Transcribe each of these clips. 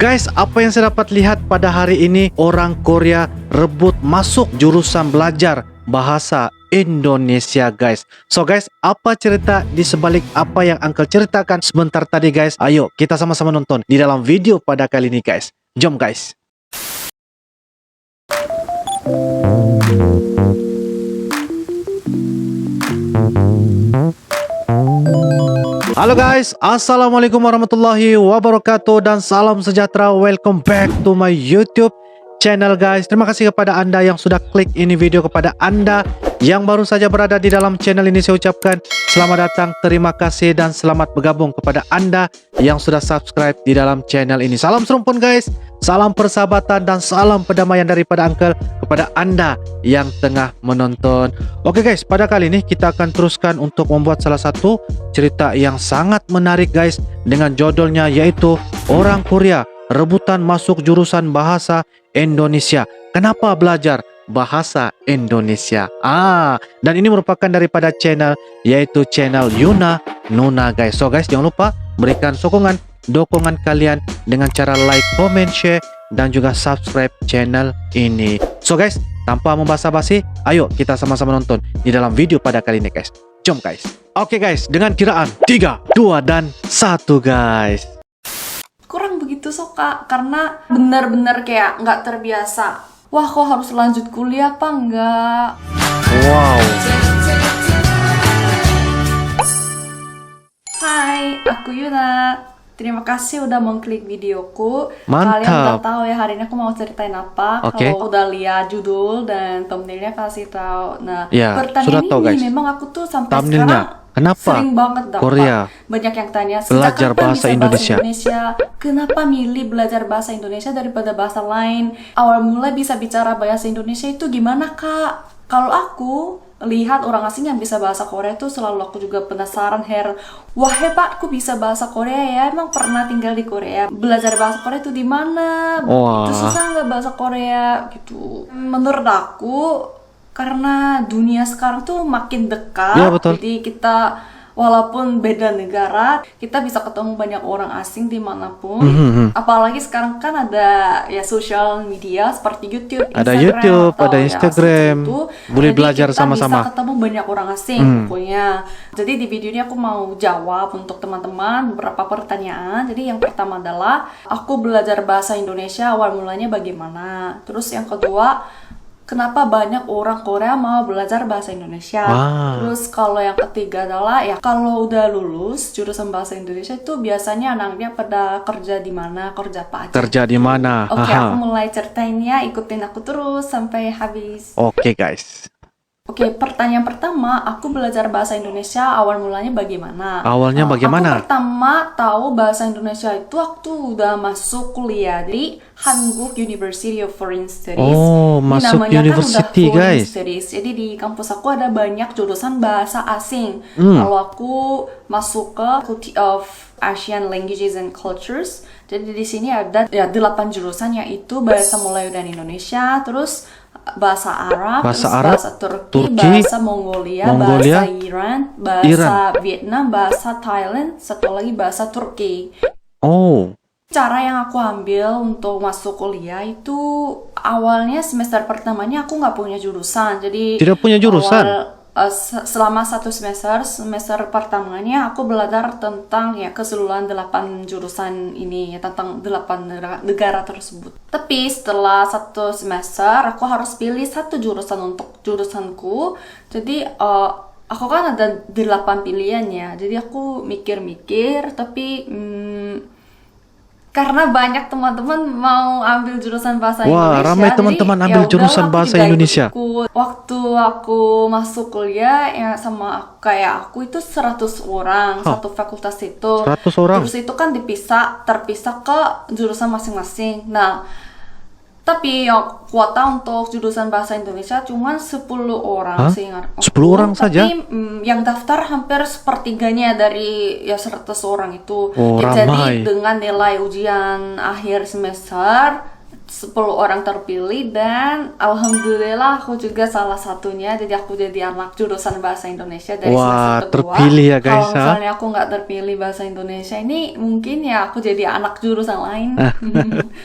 Guys, apa yang saya dapat lihat pada hari ini, orang Korea rebut masuk jurusan belajar bahasa Indonesia guys. So guys, apa cerita di sebalik apa yang Uncle ceritakan sebentar tadi guys? Ayo kita sama-sama nonton di dalam video pada kali ini guys. Jom guys. Halo guys, assalamualaikum warahmatullahi wabarakatuh dan salam sejahtera. Welcome back to my YouTube channel guys. Terima kasih kepada anda yang sudah klik ini video. Kepada anda yang baru saja berada di dalam channel ini, saya ucapkan selamat datang, terima kasih, dan selamat bergabung kepada anda yang sudah subscribe di dalam channel ini. Salam serumpun guys, salam persahabatan dan salam perdamaian daripada Uncle kepada anda yang tengah menonton. Oke guys, pada kali ini kita akan teruskan untuk membuat salah satu cerita yang sangat menarik guys, dengan judulnya yaitu orang Korea rebutan masuk jurusan bahasa Indonesia. Kenapa belajar bahasa Indonesia? Dan ini merupakan daripada channel yaitu channel Yuna Nuna guys. So guys, jangan lupa berikan sokongan dukungan kalian dengan cara like, comment, share, dan juga subscribe channel ini. So guys, tanpa membasa-basi, ayo kita sama-sama nonton di dalam video pada kali ini guys. Jom guys. Oke guys, dengan kiraan 3, 2, dan 1 guys. Kurang begitu suka karena benar-benar kayak nggak terbiasa. Wah, kok harus lanjut kuliah apa enggak? Wow. Hai, aku Yuna. Terima kasih udah mengklik videoku. Mantap. Kalian udah tahu ya hari ini aku mau ceritain apa. Oke. Kalau udah lihat judul dan thumbnailnya kasih tahu. Nah, Ya, pertanyaan sudah tahu, ini guys. memang aku tuh sampai Thumbnailnya. sekarang Kenapa sering banget dapat. Korea Banyak yang tanya, belajar sejak kapan bahasa bisa Indonesia? Kenapa milih belajar bahasa Indonesia daripada bahasa lain? Awal mulai bisa bicara bahasa Indonesia itu gimana kak? Kalau aku lihat orang asing yang bisa bahasa Korea itu selalu aku juga penasaran, wah hebat, aku bisa bahasa Korea ya, emang pernah tinggal di Korea. Belajar bahasa Korea itu di mana? Wah. Itu susah nggak bahasa Korea gitu? Menurut aku karena dunia sekarang tuh makin dekat, Ya, betul. jadi kita walaupun beda negara, kita bisa ketemu banyak orang asing dimanapun. Apalagi sekarang kan ada ya sosial media seperti YouTube, Ada Instagram, YouTube, atau ada ya Instagram. seperti itu. Boleh Jadi belajar kita sama-sama. bisa ketemu banyak orang asing pokoknya. Jadi di video ini aku mau jawab untuk teman-teman beberapa pertanyaan. Jadi yang pertama adalah aku belajar bahasa Indonesia awal mulanya bagaimana. Terus yang kedua, kenapa banyak orang Korea mau belajar bahasa Indonesia? Wah. Terus kalau yang ketiga adalah ya kalau udah lulus jurusan bahasa Indonesia itu biasanya anaknya pada kerja di mana, kerja apa aja. Kerja di mana? Oke, Aha. aku mulai ceritainnya, ikutin aku terus sampai habis. Oke guys. Oke, pertanyaan pertama, aku belajar bahasa Indonesia awal mulanya bagaimana? Awalnya bagaimana? Aku pertama tahu bahasa Indonesia itu waktu udah masuk kuliah di Hanguk University of Foreign Studies. Oh, Ini masuk namanya university, kan udah Foreign guys. Studies. Jadi di kampus aku ada banyak jurusan bahasa asing. Kalau aku masuk ke Faculty of Asian Languages and Cultures. Jadi di sini ada ya 8 jurusan, yaitu bahasa Melayu dan Indonesia, terus bahasa Arab, Bahasa terus Arab, bahasa Turki, Turki, bahasa Mongolia, bahasa Iran, bahasa Vietnam, bahasa Thailand, satu lagi bahasa Turki. Oh. Cara yang aku ambil untuk masuk kuliah itu awalnya semester pertamanya aku nggak punya jurusan, jadi Tidak punya jurusan? selama satu semester pertamanya aku belajar tentang ya keseluruhan 8 jurusan ini ya, tentang 8 negara tersebut. Tapi setelah satu semester aku harus pilih satu jurusan untuk jurusanku. Jadi aku kan ada 8 pilihannya, jadi aku mikir-mikir, tapi karena banyak teman-teman mau ambil jurusan bahasa Wah, Indonesia. ramai teman-teman jadi, ambil ya jurusan udahlah, aku bahasa juga Indonesia. ikut. Waktu aku masuk kuliah ya sama kayak aku itu 100 orang satu fakultas itu. 100 orang? Terus itu kan terpisah ke jurusan masing-masing. Nah, tapi yang kuota untuk jurusan bahasa Indonesia cuma 10 orang sih. 10 orang saja? Tapi yang daftar hampir sepertiganya dari ya 100 orang itu. Oh, Ya, ramai. jadi dengan nilai ujian akhir semester 10 orang terpilih dan alhamdulillah aku juga salah satunya. Jadi aku jadi anak jurusan bahasa Indonesia dari Wah, semester kedua. terpilih ya, guys, Kalau misalnya aku nggak terpilih bahasa Indonesia ini, mungkin ya aku jadi anak jurusan lain.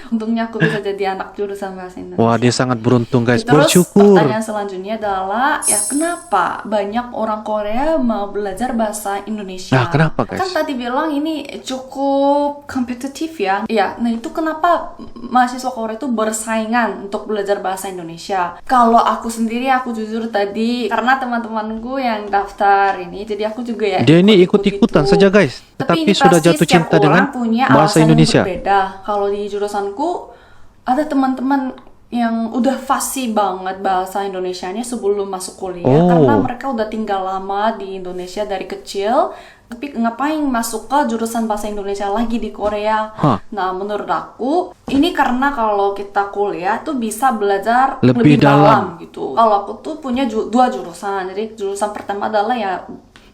Untungnya aku bisa jadi anak jurusan bahasa Indonesia. Wah, dia sangat beruntung, guys. Terus Bersyukur. pertanyaan selanjutnya adalah, ya kenapa banyak orang Korea mau belajar bahasa Indonesia? Nah, kenapa, guys? Kan tadi bilang ini cukup kompetitif ya. Ya, nah itu kenapa mahasiswa Korea itu bersaingan untuk belajar bahasa Indonesia. Kalau aku sendiri, aku jujur tadi, karena teman-temanku yang daftar ini, jadi aku juga ya Dia ini ikut-ikutan saja, guys. Tapi Tetapi ini sudah pasti jatuh setiap cinta orang dengan punya bahasa alasan yang Indonesia. berbeda. Kalau di jurusanku ada teman-teman yang udah fasih banget bahasa Indonesianya sebelum masuk kuliah, Oh. karena mereka udah tinggal lama di Indonesia dari kecil. Tapi ngapain masuk ke jurusan bahasa Indonesia lagi di Korea? Hah. Nah, menurut aku ini karena kalau kita kuliah tuh bisa belajar Lebih lebih dalam. dalam gitu. Kalau aku tuh punya dua jurusan. Jadi jurusan pertama adalah ya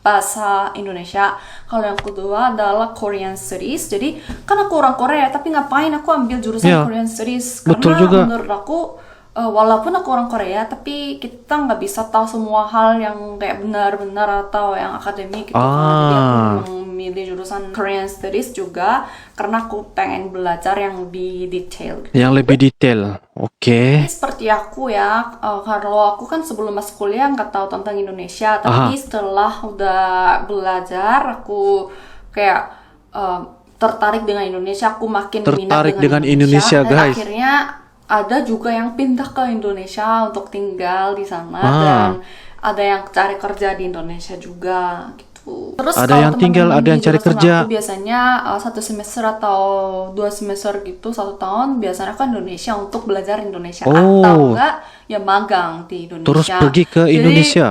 bahasa Indonesia. Kalau yang kedua adalah Korean Studies. Jadi kan aku orang Korea, tapi ngapain aku ambil jurusan Iya, Korean Studies? betul Karena juga. menurut aku walaupun aku orang Korea, tapi kita nggak bisa tahu semua hal yang kayak benar-benar atau yang akademik gitu kan. Jadi aku memang memilih jurusan Korean Studies juga karena aku pengen belajar yang lebih detail. Yang lebih detail. Oke. Ini seperti aku ya, kalau aku kan sebelum masuk kuliah nggak tahu tentang Indonesia, tapi setelah udah belajar, aku kayak tertarik dengan Indonesia, aku makin Tertarik minat dengan Indonesia, dan guys. akhirnya ada juga yang pindah ke Indonesia untuk tinggal di sana, Ah. dan ada yang cari kerja di Indonesia juga gitu. Terus Ada kalau yang tinggal, teman-teman ada yang di cari jurusan kerja. aku biasanya 1 semester atau 2 semester gitu, 1 tahun biasanya ke Indonesia untuk belajar Indonesia, atau enggak ya magang di Indonesia. Terus pergi ke Jadi, Indonesia.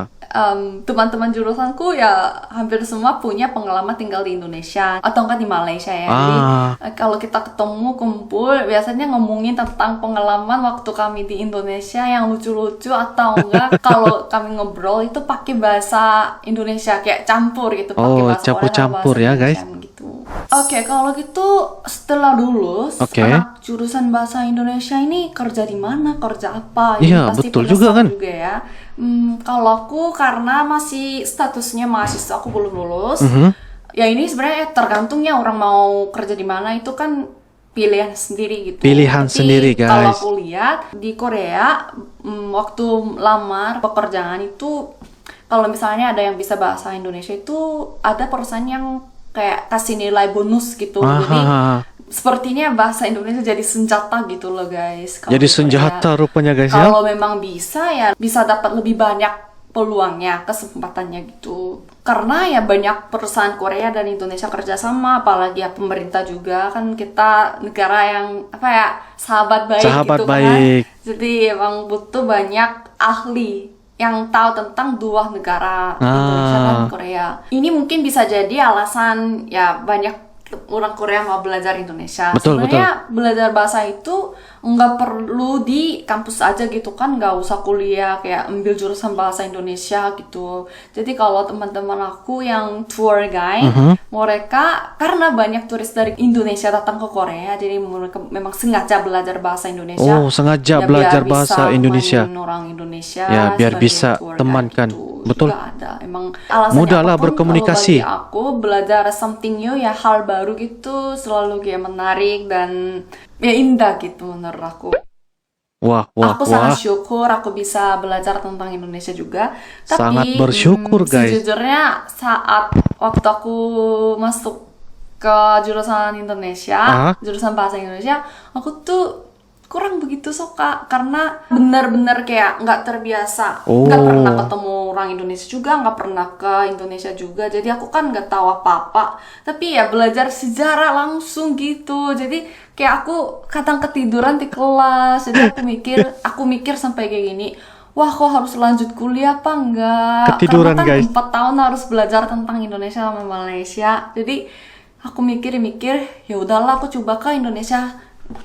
teman-teman jurusanku ya hampir semua punya pengalaman tinggal di Indonesia atau enggak di Malaysia ya. Jadi kalau kita ketemu kumpul biasanya ngomongin tentang pengalaman waktu kami di Indonesia yang lucu-lucu, atau enggak kalau kami ngobrol itu pakai bahasa Indonesia kayak campur gitu, pakai bahasa campur-campur Korea, ya, bahasa guys. Indonesia gitu. Oke, kalau gitu setelah lulus anak jurusan bahasa Indonesia ini kerja di mana, kerja apa? Ini Iya, pasti betul juga penasaran kan? juga ya. Kalau aku karena masih statusnya mahasiswa, aku belum lulus. Ya ini sebenarnya tergantung ya, orang mau kerja di mana itu kan pilihan sendiri gitu. Pilihan Tapi sendiri, guys. kalau aku lihat di Korea, waktu lamar pekerjaan itu, kalau misalnya ada yang bisa bahasa Indonesia itu ada perusahaan yang kayak kasih nilai bonus gitu. Jadi sepertinya bahasa Indonesia jadi senjata gitu loh, guys. Kalau Jadi di Korea. senjata rupanya, guys, ya. Kalau memang bisa ya bisa dapat lebih banyak peluangnya, kesempatannya gitu. Karena ya banyak perusahaan Korea dan Indonesia kerjasama, apalagi ya pemerintah juga, kan kita negara yang apa ya, sahabat baik Sahabat gitu baik. kan. Jadi emang butuh banyak ahli yang tahu tentang dua negara, Indonesia dan Korea. Ini mungkin bisa jadi alasan ya banyak orang Korea mau belajar Indonesia. Betul, Sebenarnya belajar bahasa itu nggak perlu di kampus aja gitu kan, nggak usah kuliah kayak ambil jurusan bahasa Indonesia gitu. Jadi kalau teman-teman aku yang tour guide, mereka karena banyak turis dari Indonesia datang ke Korea, jadi mereka memang sengaja belajar bahasa Indonesia. Oh, sengaja Ya, belajar biar bahasa bisa Indonesia. temenin orang Indonesia. Ya, biar sebagai bisa tour teman guide kan. gitu. Betul. Juga ada. Emang alasannya Mudahlah apapun, berkomunikasi. kalau bagi aku belajar something new ya, hal baru gitu selalu kayak menarik dan ya indah gitu menurut aku. Wah. Aku sangat syukur aku bisa belajar tentang Indonesia juga. Sangat Tapi bersyukur, guys. sejujurnya saat waktu aku masuk ke jurusan Indonesia, jurusan bahasa Indonesia, aku tuh kurang begitu suka karena benar-benar kayak nggak terbiasa, nggak pernah ketemu orang Indonesia juga, nggak pernah ke Indonesia juga, jadi aku kan nggak tahu apa-apa, tapi ya belajar sejarah langsung gitu, jadi kayak aku kadang ketiduran di kelas, jadi aku mikir sampai kayak gini, wah kok harus lanjut kuliah apa enggak, Ketiduran, karena kan guys. 4 tahun harus belajar tentang Indonesia sama Malaysia, jadi aku mikir-mikir ya udahlah aku coba ke Indonesia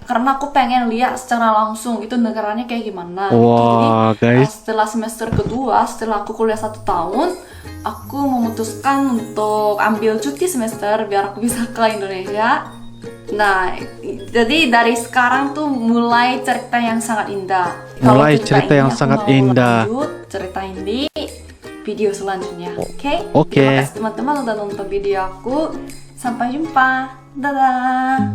karena aku pengen lihat secara langsung itu negaranya kayak gimana. Wah, Jadi guys. setelah semester kedua, setelah aku kuliah 1 tahun, aku memutuskan untuk ambil cuti semester biar aku bisa ke Indonesia. Nah, jadi dari sekarang tuh mulai cerita yang sangat indah. Kalau Mulai cerita ini yang aku sangat mau indah. lanjut ceritain di video selanjutnya. Oke? Oke. Terima kasih teman-teman udah nonton video aku. Sampai jumpa. Dadah.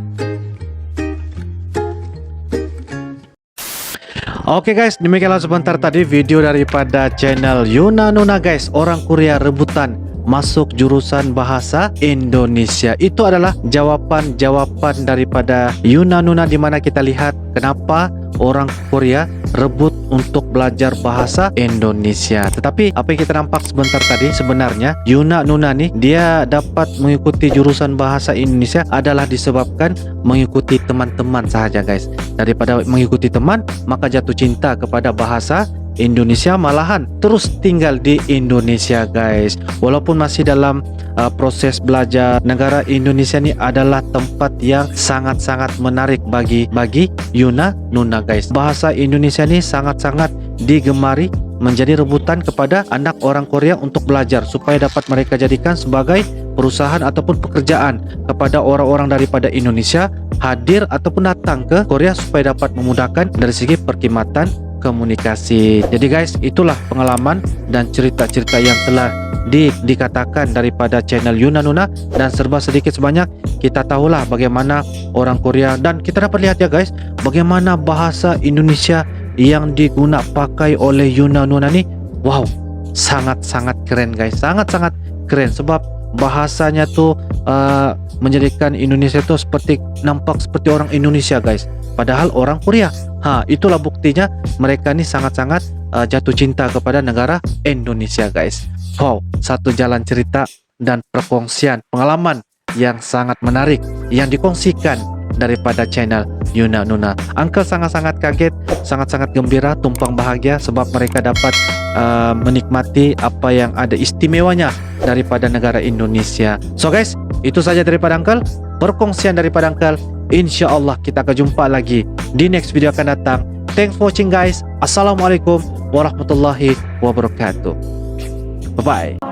Oke guys, demikianlah sebentar tadi video daripada channel Yuna Nuna guys. Orang Korea rebutan masuk jurusan bahasa Indonesia. Itu adalah jawaban-jawaban daripada Yuna Nuna, di mana kita lihat kenapa orang Korea rebut untuk belajar bahasa Indonesia. Tetapi apa yang kita nampak sebentar tadi, sebenarnya Yuna Nuna nih dia dapat mengikuti jurusan bahasa Indonesia adalah disebabkan mengikuti teman-teman saja guys. Daripada mengikuti teman, maka jatuh cinta kepada bahasa Indonesia, malahan terus tinggal di Indonesia guys. Walaupun masih dalam proses belajar, negara Indonesia ini adalah tempat yang sangat-sangat menarik bagi Yuna Nuna guys. Bahasa Indonesia ini sangat-sangat digemari, menjadi rebutan kepada anak orang Korea untuk belajar supaya dapat mereka jadikan sebagai perusahaan ataupun pekerjaan kepada orang-orang daripada Indonesia hadir ataupun datang ke Korea supaya dapat memudahkan dari segi perkhidmatan komunikasi. Jadi guys, itulah pengalaman dan cerita-cerita yang telah dikatakan daripada channel Yuna Nuna, dan serba sedikit sebanyak kita tahulah bagaimana orang Korea, dan kita dapat lihat ya guys bagaimana bahasa Indonesia yang digunakan pakai oleh Yuna Nuna nih. Wow, sangat-sangat keren guys, sangat-sangat keren, sebab bahasanya tuh menjadikan Indonesia tuh nampak seperti orang Indonesia guys, padahal orang Korea. Itulah buktinya mereka nih sangat-sangat jatuh cinta kepada negara Indonesia guys. Wow, satu jalan cerita dan perkongsian pengalaman yang sangat menarik yang dikongsikan daripada channel Yuna Nuna. Uncle sangat-sangat kaget, sangat-sangat gembira, tumpang bahagia sebab mereka dapat menikmati apa yang ada istimewanya daripada negara Indonesia. So guys, itu saja daripada Uncle, perkongsian daripada Uncle. Insya Allah kita akan jumpa lagi di next video akan datang. Thanks for watching guys. Assalamualaikum warahmatullahi wabarakatuh. Bye bye.